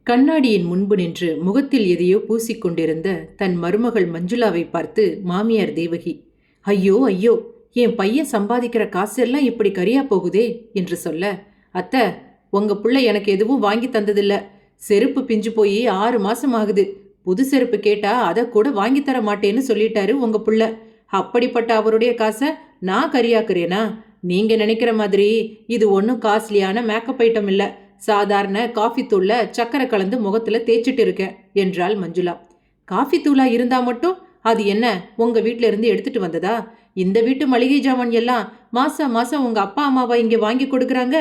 கண்ணாடியின் முன்பு நின்று முகத்தில் எதையோ பூசிக்கொண்டிருந்த தன் மருமகள் மஞ்சுளாவை பார்த்து மாமியார் தேவகி, ஐயோ ஐயோ, என் பையன் சம்பாதிக்கிற காசெல்லாம் இப்படி கரியா போகுதே என்று சொல்ல, அத்த, உங்க புள்ள எனக்கு எதுவும் வாங்கி தந்ததில்ல. செருப்பு பிஞ்சு போய் 6 மாசம் ஆகுது. புது செருப்பு கேட்டா அதை கூட வாங்கி தர மாட்டேன்னு சொல்லிட்டாரு உங்க புள்ள. அப்படிப்பட்ட அவருடைய காசை நான் கரியாக்குறேனா? நீங்க நினைக்கிற மாதிரி இது ஒன்றும் காஸ்ட்லியான மேக்கப் ஐட்டம் இல்லை. சாதாரண காஃபி தூள்ல சக்கரை கலந்து முகத்துல தேய்ச்சிட்டு இருக்கேன் என்றாள் மஞ்சுளா. காஃபி தூளா இருந்தா மட்டும் அது என்ன உங்க வீட்ல இருந்து எடுத்துட்டு வந்ததா? இந்த வீட்டு மளிகை ஜாமான் எல்லாம் மாசம் மாசம் உங்க அப்பா அம்மாவா இங்க வாங்கி கொடுக்குறாங்க.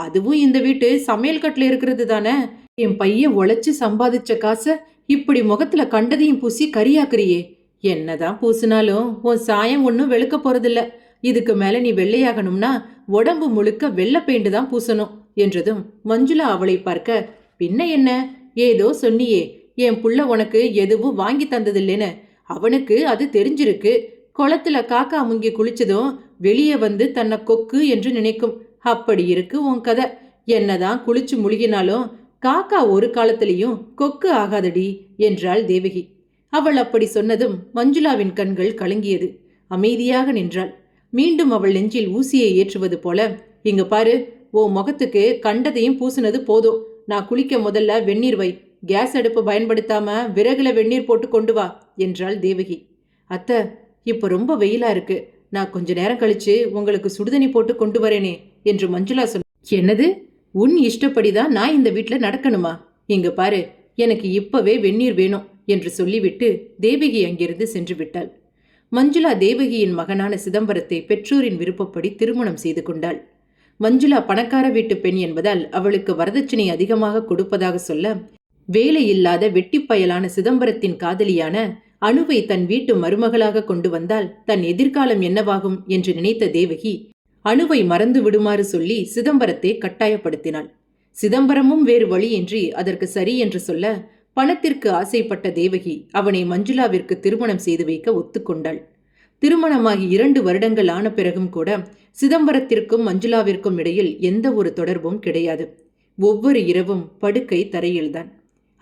அதுவும் இந்த வீட்டு சமையல் கட்டுல இருக்கிறது தானே. என் பையன் உழைச்சு சம்பாதிச்ச காசை இப்படி முகத்துல கண்டதையும் பூசி கரியாக்குறியே. என்னதான் பூசினாலும் உன் சாயம் ஒன்றும் வெளுக்க போறதில்ல. இதுக்கு மேல நீ வெள்ளையாகணும்னா உடம்பு முழுக்க வெள்ளை பெயிண்ட் தான் பூசணும் என்றதும் மஞ்சுளா அவளை பார்க்க, பின்ன என்ன, ஏதோ சொன்னியே, என் புள்ள உனக்கு எதுவும் வாங்கி தந்ததில்லைன்னு. அவனுக்கு அது தெரிஞ்சிருக்கு. குளத்துல காக்கா முங்கி குளிச்சதும் வெளியே வந்து தன்னை கொக்கு என்று நினைக்கும். அப்படி இருக்கு உன் கதை. என்னதான் குளிச்சு முழுகினாலும் காக்கா ஒரு காலத்திலையும் கொக்கு ஆகாதடி என்றாள் தேவகி. அவள் அப்படி சொன்னதும் மஞ்சுளாவின் கண்கள் கலங்கியது. அமைதியாக நின்றாள். மீண்டும் அவள் நெஞ்சில் ஊசியை ஏற்றுவது போல, இங்க பாரு, ஓ முகத்துக்கு கண்டதையும் பூசினது போதும். நான் குளிக்க முதல்ல வெந்நீர் வை. கேஸ் அடுப்பு பயன்படுத்தாம விறகுல வெந்நீர் போட்டு கொண்டு வா என்றாள் தேவகி. அத்த, இப்ப ரொம்ப வெயிலா இருக்கு. நான் கொஞ்ச நேரம் கழிச்சு உங்களுக்கு சுடுதண்ணி போட்டு கொண்டு வரேனே என்று மஞ்சுளா சொன்ன. என்னது, உன் இஷ்டப்படிதான் நான் இந்த வீட்டுல நடக்கணுமா? இங்க பாரு, எனக்கு இப்பவே வெந்நீர் வேணும் என்று சொல்லிவிட்டு தேவகி அங்கிருந்து சென்று விட்டாள். மஞ்சுளா தேவகியின் மகனான சிதம்பரத்தை பெற்றோரின் விருப்பப்படி திருமணம் செய்து கொண்டாள். மஞ்சுளா பணக்கார வீட்டு பெண் என்பதால் அவளுக்கு வரதட்சணை அதிகமாக கொடுப்பதாக சொல்ல, வேலை இல்லாத வெட்டிப்பயலான சிதம்பரத்தின் காதலியான அனுவை தன் வீட்டு மருமகளாக கொண்டு வந்தால் தன் எதிர்காலம் என்னவாகும் என்று நினைத்த தேவகி அனுவை மறந்து விடுமாறு சொல்லி சிதம்பரத்தை கட்டாயப்படுத்தினாள். சிதம்பரமும் வேறு வழியின்றி அதற்கு சரி என்று சொல்ல, பணத்திற்கு ஆசைப்பட்ட தேவகி அவனை மஞ்சுளாவிற்கு திருமணம் செய்து வைக்க ஒத்துக்கொண்டாள். திருமணமாகி 2 வருடங்கள் ஆன பிறகும் கூட சிதம்பரத்திற்கும் மஞ்சுளாவிற்கும் இடையில் எந்த ஒரு தொடர்பும் கிடையாது. ஒவ்வொரு இரவும் படுக்கை தரையில்தான்.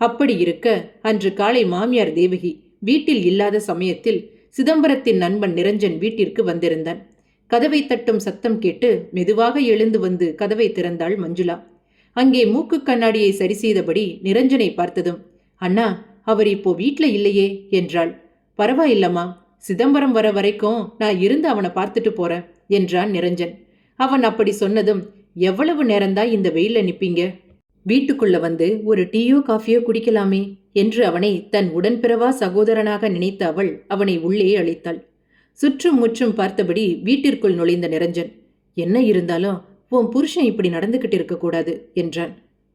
அப்படி இருக்க அன்று காலை மாமியார் தேவகி வீட்டில் இல்லாத சமயத்தில் சிதம்பரத்தின் நண்பன் நிரஞ்சன் வீட்டிற்கு வந்திருந்தான். கதவை தட்டும் சத்தம் கேட்டு மெதுவாக எழுந்து வந்து கதவை திறந்தாள் மஞ்சுளா. அங்கே மூக்கு கண்ணாடியை சரி செய்தபடி நிரஞ்சனை பார்த்ததும், அண்ணா, அவர் இப்போ வீட்ல இல்லையே என்றாள். பரவாயில்லம்மா, சிதம்பரம் வர வரைக்கும் நான் இருந்து அவனை பார்த்துட்டு போறேன் என்றான் நிரஞ்சன். அவன் அப்படி சொன்னதும், எவ்வளவு நேரம்தான் இந்த வெயில்ல நிப்பீங்க? வீட்டுக்குள்ள வந்து ஒரு டீயோ காஃபியோ குடிக்கலாமே என்று அவனை தன் உடன்பிறவா சகோதரனாக நினைத்த அவள் அவனை உள்ளே அழைத்தாள். சுற்றும் முற்றும் பார்த்தபடி வீட்டிற்குள் நுழைந்த நிரஞ்சன், என்ன இருந்தாலும் உன் புருஷன் இப்படி நடந்துகிட்டு இருக்கக்கூடாது என்றான்.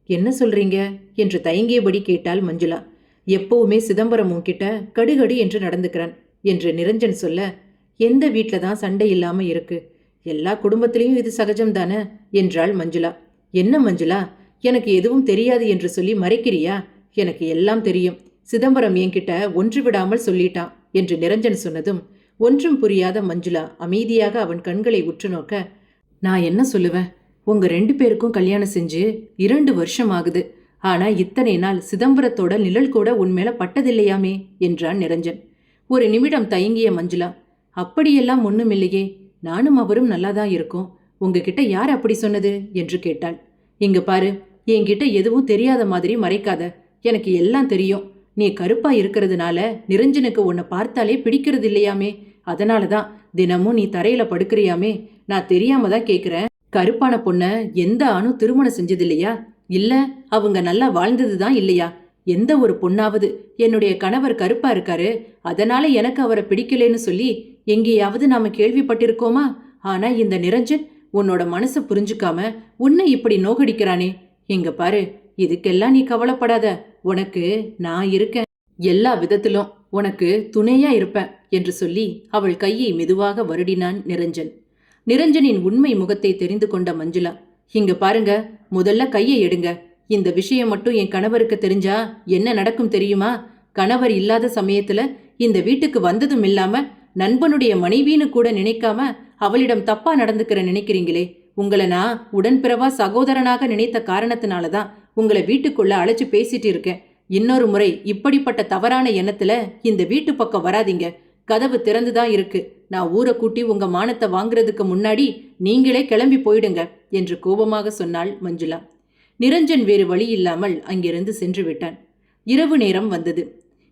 என்ன சொல்றீங்க என்று தயங்கியபடி கேட்டாள் மஞ்சுளா. எப்பவுமே சிதம்பரம் உன்கிட்ட கடுகடு என்று நடந்துக்கிறான் என்று நிரஞ்சன் சொல்ல, எந்த வீட்டில தான் சண்டை இல்லாம இருக்கு? எல்லா குடும்பத்திலையும் இது சகஜம்தானே என்றாள் மஞ்சுளா. என்ன மஞ்சுளா, எனக்கு எதுவும் தெரியாது என்று சொல்லி மறைக்கிறியா? எனக்கு எல்லாம் தெரியும். சிதம்பரம் என்கிட்ட ஒன்று விடாமல் சொல்லிட்டான் என்று நிரஞ்சன் சொன்னதும் ஒன்றும் புரியாத மஞ்சுளா அமைதியாக அவன் கண்களை உற்று நோக்க, நான் என்ன சொல்லுவேன்? உங்க 2 பேருக்கும் கல்யாணம் செஞ்சு 2 வருஷம் ஆகுது. ஆனா இத்தனை நாள் சிதம்பரத்தோட நிழல் கூட உன்மேல பட்டதில்லையாமே என்றான் நிரஞ்சன். ஒரு நிமிடம் தயங்கிய மஞ்சுளா, அப்படியெல்லாம் ஒண்ணும் இல்லையே, நானும் அவரும் நல்லாதான் இருக்கோம். உங்ககிட்ட யார் அப்படி சொன்னது என்று கேட்டாள். இங்க பாரு, என்கிட்ட எதுவும் தெரியாத மாதிரி மறைக்காத. எனக்கு எல்லாம் தெரியும். நீ கருப்பா இருக்கிறதுனால நிரஞ்சனுக்கு உன்னை பார்த்தாலே பிடிக்கிறது இல்லையாமே. அதனாலதான் தினமும் நீ தரையில படுக்கிறியாமே. நான் தெரியாம தான் கேக்குறேன். கருப்பான பொண்ண எந்த ஆணும் திருமணம் செஞ்சதில்லையா? இல்ல அவங்க நல்லா வாழ்ந்ததுதான் இல்லையா? எந்த ஒரு பொண்ணாவது என்னுடைய கணவர் கருப்பா இருக்காரு, அதனால எனக்கு அவரை பிடிக்கலன்னு சொல்லி எங்கேயாவது நாம கேள்விப்பட்டிருக்கோமா? ஆனா இந்த நிரஞ்சன் உன்னோட மனசை புரிஞ்சுக்காம உன்னை இப்படி நோகடிக்கிறானே. இங்க பாரு, இதுக்கெல்லாம் நீ கவலைப்படாத. உனக்கு நான் இருக்கேன். எல்லா விதத்திலும் உனக்கு துணையா இருப்பேன் என்று சொல்லி அவள் கையை மெதுவாக வருடினான் நிரஞ்சன். நிரஞ்சனின் உண்மை முகத்தை தெரிந்து கொண்ட மஞ்சுளா, இங்க பாருங்க, முதல்ல கையை எடுங்க. இந்த விஷயம் மட்டும் என் கணவருக்கு தெரிஞ்சா என்ன நடக்கும் தெரியுமா? கணவர் இல்லாத சமயத்துல இந்த வீட்டுக்கு வந்ததும் இல்லாம நண்பனுடைய மனைவின்னு கூட நினைக்காம அவளிடம் தப்பா நடந்துக்கிற நினைக்கிறீங்களே. உங்களை நான் உடன்பிறவா சகோதரனாக நினைத்த காரணத்தினாலதான் உங்களை வீட்டுக்குள்ள அழைச்சு பேசிட்டு இருக்கேன். இன்னொரு முறை இப்படிப்பட்ட தவறான எண்ணத்துல இந்த வீட்டு பக்கம் வராதீங்க. கதவு திறந்துதான் இருக்கு. நான் ஊரை கூட்டி உங்க மானத்தை வாங்குறதுக்கு முன்னாடி நீங்களே கிளம்பி போயிடுங்க என்று கோபமாக சொன்னாள் மஞ்சுளா. நிரஞ்சன் வேறு வழி இல்லாமல் அங்கிருந்து சென்று விட்டான். இரவு நேரம் வந்தது.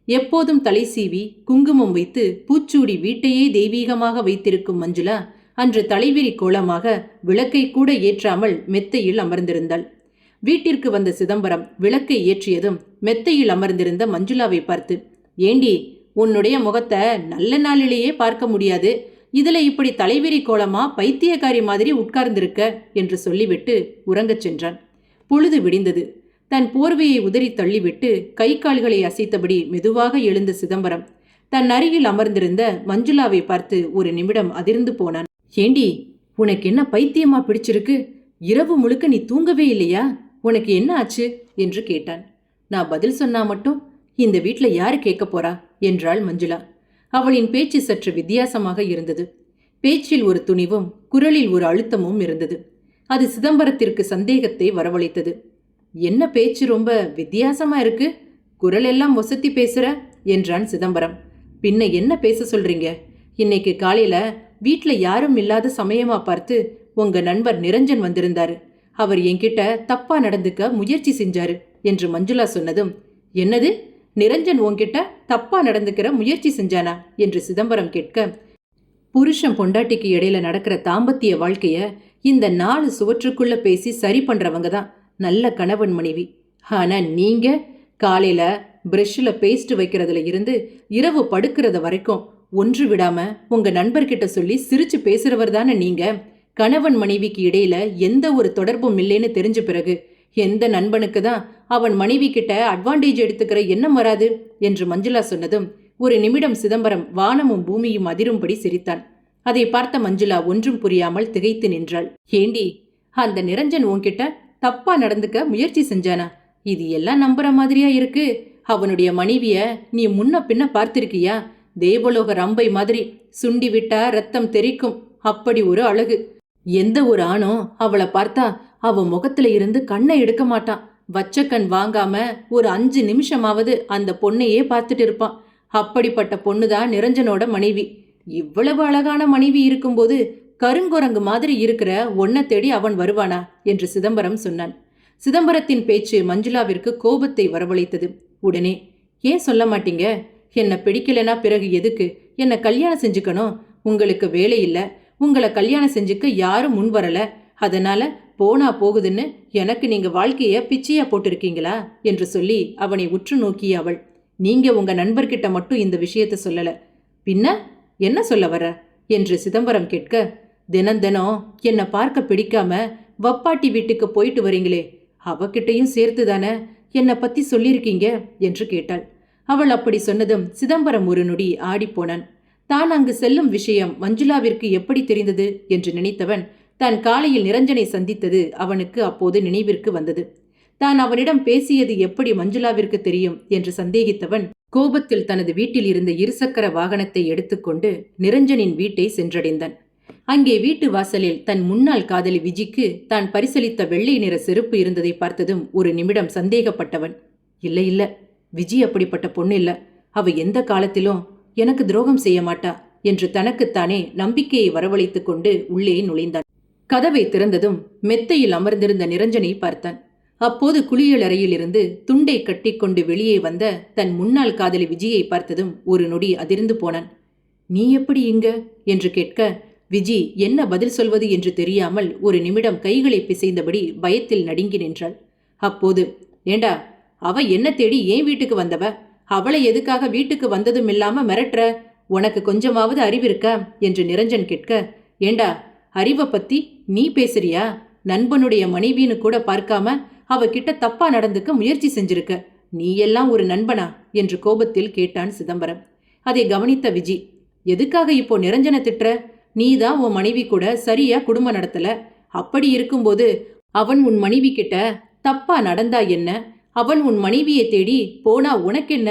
எப்போதும் தலை சீவி குங்குமம் வைத்து பூச்சூடி வீட்டையே தெய்வீகமாக வைத்திருக்கும் மஞ்சுளா அன்று தலைவிரி கோலமாக விளக்கை கூட ஏற்றாமல் மெத்தையில் அமர்ந்திருந்தாள். வீட்டிற்கு வந்த சிதம்பரம் விளக்கை ஏற்றியதும் மெத்தையில் அமர்ந்திருந்த மஞ்சுளாவை பார்த்து, ஏண்டி, உன்னுடைய முகத்தை நல்ல நாளிலேயே பார்க்க முடியாது, இதுல இப்படி தலைவிரி கோலமா பைத்தியக்காரி மாதிரி உட்கார்ந்திருக்க என்று சொல்லிவிட்டு உறங்கச் சென்றான். பொழுது விடிந்தது. தன் போர்வையை உதறி தள்ளிவிட்டு கை கால்களை அசைத்தபடி மெதுவாக எழுந்த சிதம்பரம் தன் அருகில் அமர்ந்திருந்த மஞ்சுளாவை பார்த்து ஒரு நிமிடம் அதிர்ந்து போனான். ஏண்டி, உனக்கு என்ன பைத்தியமா பிடிச்சிருக்கு? இரவு முழுக்க நீ தூங்கவே இல்லையா? உனக்கு என்ன ஆச்சு என்று கேட்டான். நான் பதில் சொன்னா மட்டும் இந்த வீட்ல யாரு கேட்க போறா என்றாள் மஞ்சுளா. அவளின் பேச்சு சற்று வித்தியாசமாக இருந்தது. பேச்சில் ஒரு துணிவும் குரலில் ஒரு அழுத்தமும் இருந்தது. அது சிதம்பரத்திற்கு சந்தேகத்தை வரவழைத்தது. என்ன பேச்சு ரொம்ப வித்தியாசமா இருக்கு, குரல் எல்லாம் ஒசத்தி பேசுற என்றான் சிதம்பரம். பின்ன என்ன பேச சொல்றீங்க? இன்னைக்கு காலையில வீட்ல யாரும் இல்லாத சமயமா பார்த்து உங்க நண்பர் நிரஞ்சன் வந்திருந்தாரு. அவர் என்கிட்ட தப்பா நடந்துக்க முயற்சி செஞ்சாரு என்று மஞ்சுளா சொன்னதும், என்னது, நிரஞ்சன் உன்கிட்ட தப்பா நடந்துக்கிற முயற்சி செஞ்சானா என்று சிதம்பரம் கேட்க, புருஷன் பொண்டாட்டிக்கு இடையில நடக்கிற தாம்பத்திய வாழ்க்கைய இந்த 4 சுவற்றுக்குள்ள பேசி சரி பண்றவங்க தான் நல்ல கணவன் மனைவி. ஆனா நீங்க காலையில பிரஷ்ல பேஸ்ட் வைக்கிறதுல இருந்து இரவு படுக்கிறத வரைக்கும் ஒன்று விடாம உங்க நண்பர்கிட்ட சொல்லி சிரிச்சு பேசுறவர் தானே நீங்க. கணவன் மனைவிக்கு இடையில எந்த ஒரு தொடர்பும் இல்லைன்னு தெரிஞ்ச பிறகு எந்த நண்பனுக்கு தான் அவன் மனைவி கிட்ட அட்வான்டேஜ் எடுத்துக்கிற எண்ணம் வராது என்று மஞ்சுளா சொன்னதும் ஒரு நிமிடம் சிதம்பரம் வானமும் பூமியும் அதிரும்படி சிரித்தான். அதை பார்த்த மஞ்சுளா ஒன்றும் புரியாமல் திகைத்து நின்றாள். ஏண்டி, அந்த நிரஞ்சன் உன்கிட்ட தப்பா நடந்துக்க முயற்சி செஞ்சானா? இது எல்லாம் நம்புற மாதிரியா இருக்கு? அவனுடைய மனைவிய நீ முன்ன பின்ன பார்த்திருக்கியா? தேவலோக ரம்பை மாதிரி சுண்டி விட்டா ரத்தம் தெறிக்கும், அப்படி ஒரு அழகு. எந்த ஒரு ஆணும் அவளை பார்த்தா அவ முகத்துல இருந்து கண்ணை எடுக்க மாட்டான். வச்ச கண் வாங்காம ஒரு 5 நிமிஷமாவது அந்த பொண்ணையே பார்த்துட்டு இருப்பான். அப்படிப்பட்ட பொண்ணுதான் நிரஞ்சனோட மனைவி. இவ்வளவு அழகான மனைவி இருக்கும்போது கருங்குரங்கு மாதிரி இருக்கிற ஒன்ன தேடி அவன் வருவானா என்று சிதம்பரம் சொன்னான். சிதம்பரத்தின் பேச்சு மஞ்சுளாவிற்கு கோபத்தை வரவழைத்தது. உடனே, ஏன் சொல்ல மாட்டீங்க? என்ன பிடிக்கலனா பிறகு எதுக்கு என்ன கல்யாணம் செஞ்சுக்கணும்? உங்களுக்கு வேலை இல்லை, உங்களை கல்யாணம் செஞ்சுக்க யாரும் முன் வரல, அதனால போனா போகுதுன்னு எனக்கு நீங்க வாழ்க்கைய பிச்சையா போட்டிருக்கீங்களா என்று சொல்லி அவனை உற்று நோக்கிய அவள், நீங்க உங்க நண்பர்கிட்ட மட்டும் இந்த விஷயத்த சொல்லல, பின்ன என்ன சொல்ல வர என்று சிதம்பரம் கேட்க, தினம் என்னை பார்க்க பிடிக்காம வப்பாட்டி வீட்டுக்கு போயிட்டு வரீங்களே, அவகிட்டையும் சேர்த்து தானே என்னை பத்தி சொல்லியிருக்கீங்க என்று கேட்டாள். அவள் அப்படி சொன்னதும் சிதம்பரம் ஒரு நொடி ஆடிப்போனான். தான் அங்கு செல்லும் விஷயம் மஞ்சுளாவிற்கு எப்படி தெரிந்தது என்று நினைத்தவன் தான் காலையில் நிரஞ்சனை சந்தித்தது அவனுக்கு அப்போது நினைவிற்கு வந்தது. தான் அவனிடம் பேசியது எப்படி மஞ்சுளாவிற்கு தெரியும் என்று சந்தேகித்தவன் கோபத்தில் தனது வீட்டில் இருந்த இருசக்கர வாகனத்தை எடுத்துக்கொண்டு நிரஞ்சனின் வீட்டை சென்றடைந்தான். அங்கே வீட்டு வாசலில் தன் முன்னாள் காதலி விஜிக்கு தான் பரிசளித்த வெள்ளை நிற செருப்பு இருந்ததை பார்த்ததும் ஒரு நிமிடம் சந்தேகப்பட்டவன், இல்ல இல்ல, விஜி அப்படிப்பட்ட பொண்ணு இல்ல, அவ எந்த காலத்திலும் எனக்கு துரோகம் செய்ய மாட்டா என்று தனக்குத்தானே நம்பிக்கையை வரவழைத்துக் கொண்டு உள்ளே நுழைந்தான். கதவை திறந்ததும் மெத்தையில் அமர்ந்திருந்த நிரஞ்சனை பார்த்தான். அப்போது குளியலறையில் இருந்து துண்டை கட்டிக்கொண்டு வெளியே வந்த தன் முன்னாள் காதலி விஜியை பார்த்ததும் ஒரு நொடி அதிர்ந்து போனான். நீ எப்படி இங்க என்று கேட்க, விஜி என்ன பதில் சொல்வது என்று தெரியாமல் ஒரு நிமிடம் கைகளை பிசைந்தபடி பயத்தில் நடுங்கி நின்றாள். அப்போது, ஏண்டா, அவ என்ன தேடி ஏன் வீட்டுக்கு வந்தவ? அவளை எதுக்காக வீட்டுக்கு வந்ததும் இல்லாம மிரட்டுற? உனக்கு கொஞ்சமாவது அறிவிருக்கா என்று நிரஞ்சன் கேட்க, ஏண்டா, அறிவை பத்தி நீ பேசுறியா? நண்பனுடைய மனைவின்னு கூட பார்க்காம அவகிட்ட தப்பா நடந்துக்க முயற்சி செஞ்சிருக்க, நீ எல்லாம் ஒரு நண்பனா என்று கோபத்தில் கேட்டான் சிதம்பரம். அதை கவனித்த விஜி, எதுக்காக இப்போ நிரஞ்சனை திட்டுற? நீதான் உன் மனைவி கூட சரியா குடும்பம் நடத்தல. அப்படி இருக்கும்போது அவன் உன் மனைவி கிட்ட தப்பா நடந்தா என்ன? அவன் உன் மனைவியை தேடி போனா உனக்கென்ன?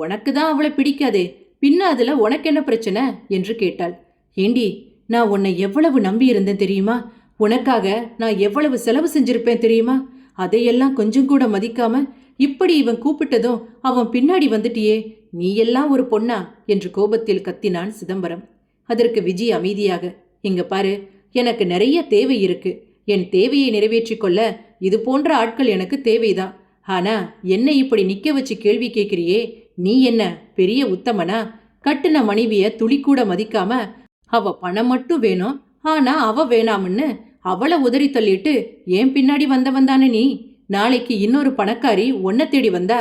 உனக்கு தான் அவளை பிடிக்காதே, பின்ன அதுல உனக்கென்ன பிரச்சனை என்று கேட்டாள். ஏண்டி, நான் உன்னை எவ்வளவு நம்பி இருந்தேன் தெரியுமா? உனக்காக நான் எவ்வளவு செலவு செஞ்சிருப்பேன் தெரியுமா? அதையெல்லாம் கொஞ்சம் கூட மதிக்காம இப்படி இவன் கூப்பிட்டதும் அவன் பின்னாடி வந்துட்டியே, நீ எல்லாம் ஒரு பொண்ணா என்று கோபத்தில் கத்தினான் சிதம்பரம். அதற்கு விஜி அமைதியாக, இங்க பாரு, எனக்கு நிறைய தேவை இருக்கு. என் தேவையை நிறைவேற்றிக் கொள்ள இது போன்ற ஆட்கள் எனக்கு தேவைதான். ஆனா என்னை இப்படி நிக்க வச்சு கேள்வி கேட்கிறியே, நீ என்ன பெரிய உத்தமனா? கட்டுன மனைவிய துளி கூட மதிக்காம அவ பணம் மட்டும் வேணும், ஆனா அவ வேணாம்னு அவளை உதறி தள்ளிட்டு ஏன் பின்னாடி வந்தவன் தானே நீ? நாளைக்கு இன்னொரு பணக்காரி உன்னை தேடி வந்தா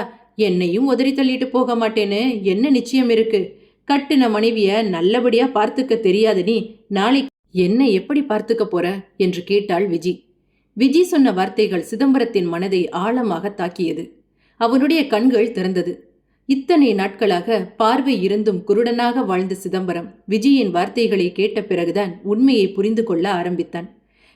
என்னையும் உதறி தள்ளிட்டு போக மாட்டேன்னு என்ன நிச்சயம் இருக்கு? கட்டுன மனைவிய நல்லபடியா பார்த்துக்க தெரியாது நீ நாளைக்கு என்ன எப்படி பார்த்துக்க போற என்று கேட்டாள் விஜி. விஜி சொன்ன வார்த்தைகள் சிதம்பரத்தின் மனதை ஆழமாக தாக்கியது. அவனுடைய கண்கள் திறந்தது. இத்தனை நாட்களாக பார்வை இருந்தும் குருடனாக வாழ்ந்த சிதம்பரம் விஜியின் வார்த்தைகளை கேட்ட பிறகுதான் உண்மையை புரிந்து கொள்ள ஆரம்பித்தான்.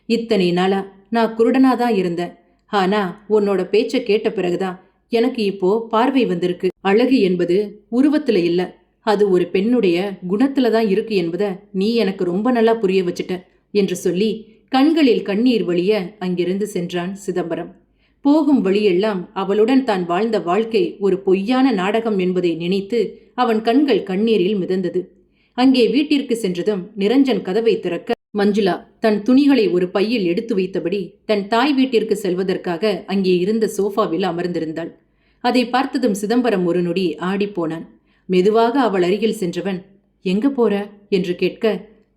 இத்தனை நாளா நான் குருடனாதான் இருந்தேன். ஆனா உன்னோட பேச்ச கேட்ட பிறகுதான் எனக்கு இப்போ பார்வை வந்திருக்கு. அழகு என்பது உருவத்துல இல்ல, அது ஒரு பெண்ணுடைய குணத்துலதான் இருக்கு என்பதை நீ எனக்கு ரொம்ப நல்லா புரிய வச்சுட்ட என்று சொல்லி கண்களில் கண்ணீர் வழிய அங்கிருந்து சென்றான் சிதம்பரம். போகும் வழியெல்லாம் அவளுடன் தான் வாழ்ந்த வாழ்க்கை ஒரு பொய்யான நாடகம் என்பதை நினைத்து அவன் கண்கள் கண்ணீரில் மிதந்தது. அங்கே வீட்டிற்கு சென்றதும் நிரஞ்சன் கதவை திறக்க மஞ்சுளா தன் துணிகளை ஒரு பையில் எடுத்து வைத்தபடி தன் தாய் வீட்டிற்கு செல்வதற்காக அங்கே இருந்த சோஃபாவில் அமர்ந்திருந்தாள். அதை பார்த்ததும் சிதம்பரம் ஒரு நொடி ஆடிப்போனான். மெதுவாக அவள் அருகில் சென்றவன், எங்க போற என்று கேட்க,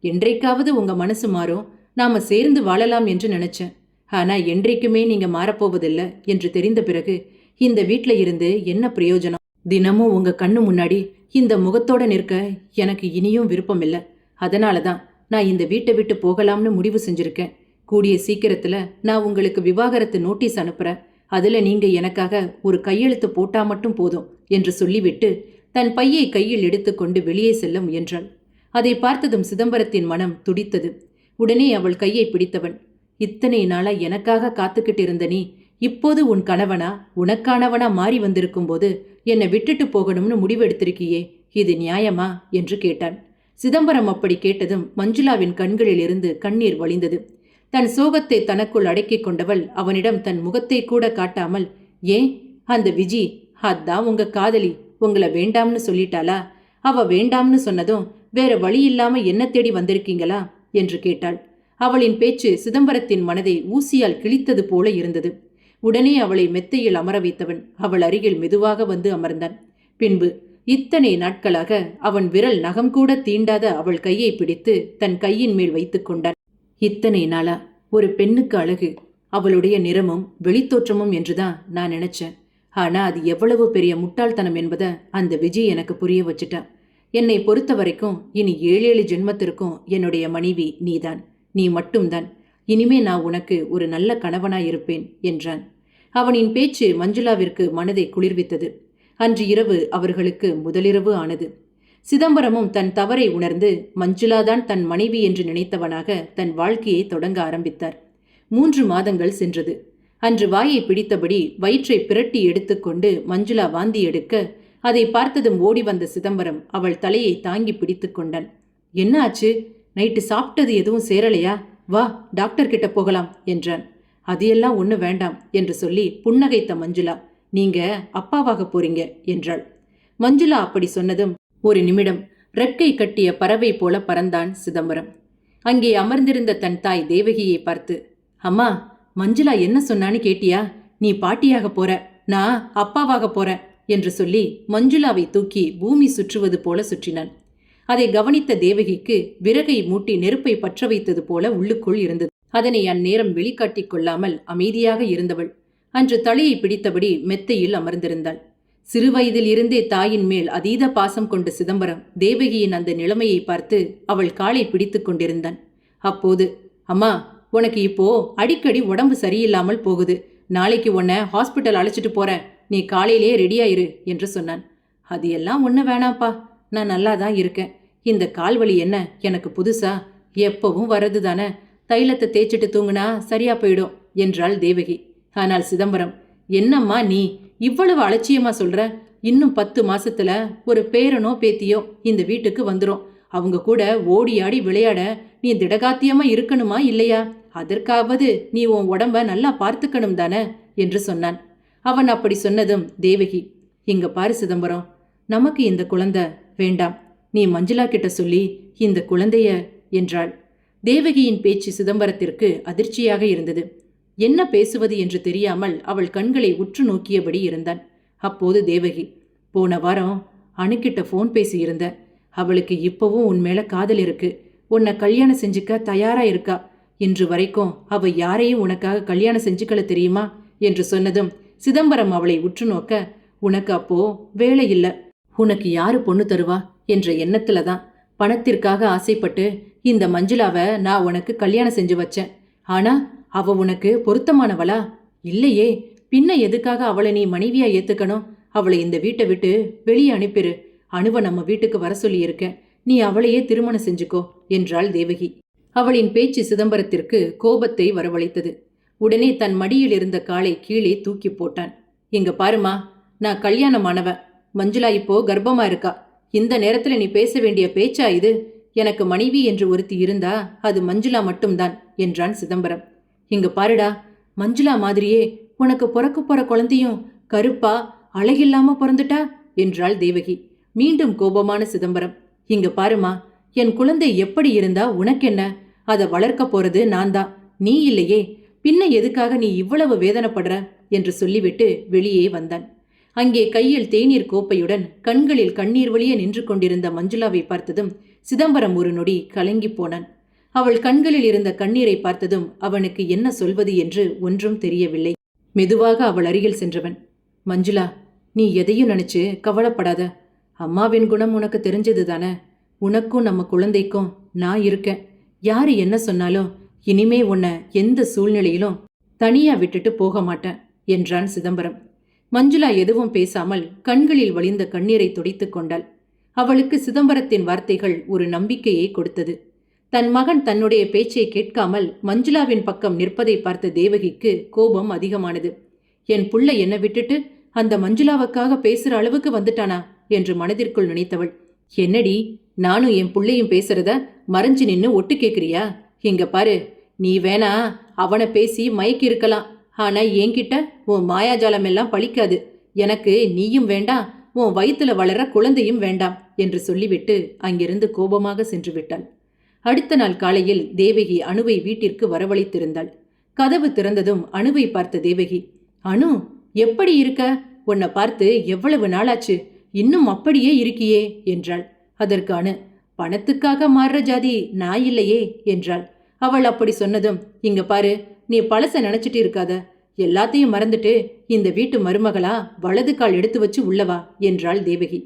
என்றைக்காவது உங்க மனசு மாறும், நாம சேர்ந்து வாழலாம் என்று நினைச்சேன். ஆனா என்றைக்குமே நீங்க மாறப்போவதில்லை என்று தெரிந்த பிறகு இந்த வீட்ல இருந்து என்ன பிரயோஜனம்? தினமும் உங்க கண்ணு முன்னாடி இந்த முகத்தோட நிற்க எனக்கு இனியும் விருப்பம் இல்லை. அதனாலதான் நான் இந்த வீட்டை விட்டு போகலாம்னு முடிவு செஞ்சிருக்கேன். கூடிய சீக்கிரத்துல நான் உங்களுக்கு விவாகரத்து நோட்டீஸ் அனுப்புறேன். அதுல நீங்க எனக்காக ஒரு கையெழுத்து போட்டா மட்டும் போதும் என்று சொல்லிவிட்டு தன் பையை கையில் எடுத்துக்கொண்டு வெளியே செல்ல முயன்றாள். அதை பார்த்ததும் சிதம்பரத்தின் மனம் துடித்தது. உடனே அவள் கையை பிடித்தவன், இத்தனை நாளா எனக்காக காத்துக்கிட்டு இருந்த நீ இப்போது உன் கணவனா உனக்கானவனா மாறி வந்திருக்கும் போது என்னை விட்டுட்டு போகணும்னு முடிவெடுத்திருக்கியே, இது நியாயமா என்று கேட்டான். சிதம்பரம் அப்படி கேட்டதும் மஞ்சுளாவின் கண்களில் இருந்து கண்ணீர் வழிந்தது. தன் சோகத்தை தனக்குள் அடக்கிக் கொண்டவள் அவனிடம் தன் முகத்தை கூட காட்டாமல், ஏன் அந்த விஜி அதான் உங்க காதலி உங்களை வேண்டாம்னு சொல்லிட்டாளா? அவ வேண்டாம்னு சொன்னதும் வேற வழி இல்லாம என்ன தேடி வந்திருக்கீங்களா என்று கேட்டாள். அவளின் பேச்சு சிதம்பரத்தின் மனதை ஊசியால் கிழித்தது போல இருந்தது. உடனே அவளை மெத்தையில் அமர வைத்தவன் அவள் அருகில் மெதுவாக வந்து அமர்ந்தான். பின்பு இத்தனை நாட்களாக அவன் விரல் நகம் கூட தீண்டாத அவள் கையை பிடித்து தன் கையின் மேல் வைத்து கொண்டான். இத்தனை நாளா ஒரு பெண்ணுக்கு அழகு அவளுடைய நிறமும் வெளித்தோற்றமும் என்றுதான் நான் நினைச்சேன். ஆனா அது எவ்வளவு பெரிய முட்டாள்தனம் என்பதை அந்த விஜய் எனக்கு புரிய வச்சுட்டான். என்னை பொறுத்த வரைக்கும் இனி 7 ஜென்மத்திற்கும் என்னுடைய மனைவி நீதான், நீ மட்டும்தான். இனிமே நான் உனக்கு ஒரு நல்ல கணவனாயிருப்பேன் என்றான். அவனின் பேச்சு மஞ்சுளாவிற்கு மனதை குளிர்வித்தது. அன்று இரவு அவர்களுக்கு முதலிரவு ஆனது. சிதம்பரமும் தன் தவறை உணர்ந்து மஞ்சுளாதான் தன் மனைவி என்று நினைத்தவனாக தன் வாழ்க்கையை தொடங்க ஆரம்பித்தார். 3 மாதங்கள் சென்றது. அன்று வாயை பிடித்தபடி வயிற்றை பிரட்டி எடுத்துக்கொண்டு மஞ்சுளா வாந்தி எடுக்க அதை பார்த்ததும் ஓடி வந்த சிதம்பரம் அவள் தலையை தாங்கி பிடித்து கொண்டான். என்ன ஆச்சு? நைட்டு சாப்பிட்டது எதுவும் சேரலையா? வா, டாக்டர் கிட்ட போகலாம் என்றான். அது எல்லாம் ஒண்ணு வேண்டாம் என்று சொல்லி புன்னகைத்த மஞ்சுளா, நீங்க அப்பாவாக போறீங்க என்றாள். மஞ்சுளா அப்படி சொன்னதும் ஒரு நிமிடம் ரெக்கை கட்டிய பறவை போல பறந்தான் சிதம்பரம். அங்கே அமர்ந்திருந்த தன் தாய் தேவகியை பார்த்து, அம்மா, மஞ்சுளா என்ன சொன்னான்னு கேட்டியா? நீ பாட்டியாக போற, நான் அப்பாவாக போறேன் என்று சொல்லி மஞ்சுளாவை தூக்கி பூமி சுற்றுவது போல சுற்றினான். அதை கவனித்த தேவகிக்கு விறகை மூட்டி நெருப்பை பற்ற வைத்தது போல உள்ளுக்குள் இருந்தது. அதனை அந்நேரம் வெளிக்காட்டிக் கொள்ளாமல் அமைதியாக இருந்தவள் அன்று தலையை பிடித்தபடி மெத்தையில் அமர்ந்திருந்தாள். சிறுவயதில் இருந்தே தாயின் மேல் அதீத பாசம் கொண்ட சிதம்பரம் தேவகியின் அந்த நிலைமையை பார்த்து அவள் காலை பிடித்து கொண்டிருந்தான். அப்போது, அம்மா, உனக்கு இப்போ அடிக்கடி உடம்பு சரியில்லாமல் போகுது. நாளைக்கு உன்னை ஹாஸ்பிட்டல் அழைச்சிட்டு போறேன், நீ காலையிலேயே ரெடியாயிரு என்று சொன்னான். அது எல்லாம் ஒண்ணு வேணாப்பா, நான் நல்லாதான் இருக்கேன். இந்த கால்வலி என்ன எனக்கு புதுசா? எப்பவும் வர்றது தானே, தைலத்தை தேய்ச்சிட்டு தூங்குனா சரியா போயிடும் என்றாள் தேவகி. ஆனால் சிதம்பரம், என்னம்மா நீ இவ்வளவு அலட்சியமா சொல்ற? இன்னும் 10 மாசத்துல ஒரு பேரனோ பேத்தியோ இந்த வீட்டுக்கு வந்துரும். அவங்க கூட ஓடி ஆடி விளையாட நீ திடகாத்தியமா இருக்கணுமா இல்லையா? அதற்காவது நீ உன் உடம்ப நல்லா பார்த்துக்கணும் தானே என்று சொன்னான். அவன் அப்படி சொன்னதும் தேவகி, இங்க பாரு சிதம்பரம், நமக்கு இந்த குழந்தை வேண்டாம். நீ மஞ்சுளா கிட்ட சொல்லி இந்த குழந்தைய என்றாள். தேவகியின் பேச்சு சிதம்பரத்திற்கு அதிர்ச்சியாக இருந்தது. என்ன பேசுவது என்று தெரியாமல் அவள் கண்களை உற்று நோக்கியபடி இருந்தான். அப்போது தேவகி, போன வாரம் அணுக்கிட்ட ஃபோன் பேசியிருந்த. அவளுக்கு இப்பவும் உன் மேல காதல் இருக்கு. உன்னை கல்யாணம் செஞ்சுக்க தயாரா இருக்கா. இன்று வரைக்கும் அவ யாரையும் உனக்காக கல்யாணம் செஞ்சுக்கல தெரியுமா என்று சொன்னதும் சிதம்பரம் அவளை உற்று நோக்க, உனக்கு அப்போ வேலை இல்ல, உனக்கு யாரு பொண்ணு தருவா என்ற எண்ணத்துலதான் பணத்திற்காக ஆசைப்பட்டு இந்த மஞ்சுளாவை நான் உனக்கு கல்யாணம் செஞ்சு வச்சேன். ஆனா அவ உனக்கு பொருத்தமானவளா? இல்லையே. பின்ன எதுக்காக அவளை நீ மனைவியா ஏத்துக்கணும்? அவளை இந்த வீட்டை விட்டு வெளியே அனுப்பிரு. அணுவை நம்ம வீட்டுக்கு வர சொல்லி இருக்க. நீ அவளையே திருமணம் செஞ்சுக்கோ என்றாள் தேவகி. அவளின் பேச்சு சிதம்பரத்திற்கு கோபத்தை வரவழைத்தது. உடனே தன் மடியில் இருந்த காலை கீழே தூக்கி போட்டான். இங்க பாருமா, நான் கல்யாணமானவன். மஞ்சுளா இப்போ கர்ப்பமா இருக்கா. இந்த நேரத்துல நீ பேச வேண்டிய பேச்சா இது? எனக்கு மனைவி என்று ஒருத்தி இருந்தா அது மஞ்சுளா மட்டும்தான் என்றான் சிதம்பரம். இங்க பாருடா, மஞ்சுளா மாதிரியே உனக்கு பிறக்க போற குழந்தையும் கருப்பா அழகில்லாம பிறந்துட்டா என்றாள் தேவகி. மீண்டும் கோபமான சிதம்பரம், இங்க பாருமா, என் குழந்தை எப்படி இருந்தா உனக்கென்ன? அதை வளர்க்க போறது நான் தான், நீ இல்லையே. பின்ன எதுக்காக நீ இவ்வளவு வேதனைப்படுற என்று சொல்லிவிட்டு வெளியே வந்தான். அங்கே கையில் தேநீர் கோப்பையுடன் கண்களில் கண்ணீர் வழிய நின்று கொண்டிருந்த மஞ்சுளாவை பார்த்ததும் சிதம்பரம் ஒரு நொடி கலங்கி போனான். அவள் கண்களில் இருந்த கண்ணீரை பார்த்ததும் அவனுக்கு என்ன சொல்வது என்று ஒன்றும் தெரியவில்லை. மெதுவாக அவள் அருகில் சென்றவன், மஞ்சுளா, நீ எதையும் நினைச்சு கவலைப்படாத. அம்மாவின் குணம் உனக்கு தெரிஞ்சது தானே. உனக்கும் நம்ம குழந்தைக்கும் நான் இருக்கேன். யாரு என்ன சொன்னாலும் இனிமே உன்னை எந்த சூழ்நிலையிலும் தனியா விட்டுட்டு போக மாட்டேன் என்றான் சிதம்பரம். மஞ்சுளா எதுவும் பேசாமல் கண்களில் வழிந்த கண்ணீரை துடைத்துக் கொண்டாள். அவளுக்கு சிதம்பரத்தின் வார்த்தைகள் ஒரு நம்பிக்கையை கொடுத்தது. தன் மகன் தன்னுடைய பேச்சை கேட்காமல் மஞ்சுளாவின் பக்கம் நிற்பதை பார்த்த தேவகிக்கு கோபம் அதிகமானது. என் புள்ள என்ன விட்டுட்டு அந்த மஞ்சுளாவுக்காக பேசுற அளவுக்கு வந்துட்டானா என்று மனதிற்குள் நினைத்தவள். என்னடி, நானும் என் புள்ளையும் பேசுறத மறைஞ்சு நின்னு ஒட்டு கேக்குறியா? இங்க பாரு, நீ வேணா அவனை பேசி மயக்கி இருக்கலாம். ஆனா என்கிட்ட உன் மாயாஜாலம் எல்லாம் பழிக்காது. எனக்கு நீயும் வேண்டாம், உன் வயிற்றுல வளர குழந்தையும் வேண்டாம் என்று சொல்லிவிட்டு அங்கிருந்து கோபமாக சென்று விட்டாள். அடுத்த நாள் காலையில் தேவகி அணுவை வீட்டிற்கு வரவழைத்திருந்தாள். கதவு திறந்ததும் அணுவை பார்த்த தேவகி, அணு, எப்படி இருக்க? உன்னை பார்த்து எவ்வளவு நாளாச்சு, இன்னும் அப்படியே இருக்கியே என்றாள். அதற்கு அணு, பணத்துக்காக மாறுற ஜாதி நான் இல்லையே என்றாள். அவள் அப்படி சொன்னதும், இங்க பாரு, நீ பழச நினைச்சிட்டு இருக்காத. எல்லாத்தையும் மறந்துட்டு இந்த வீட்டு மருமகளா வலது கால் எடுத்து வச்சு உள்ளவா என்றாள் தேவகி.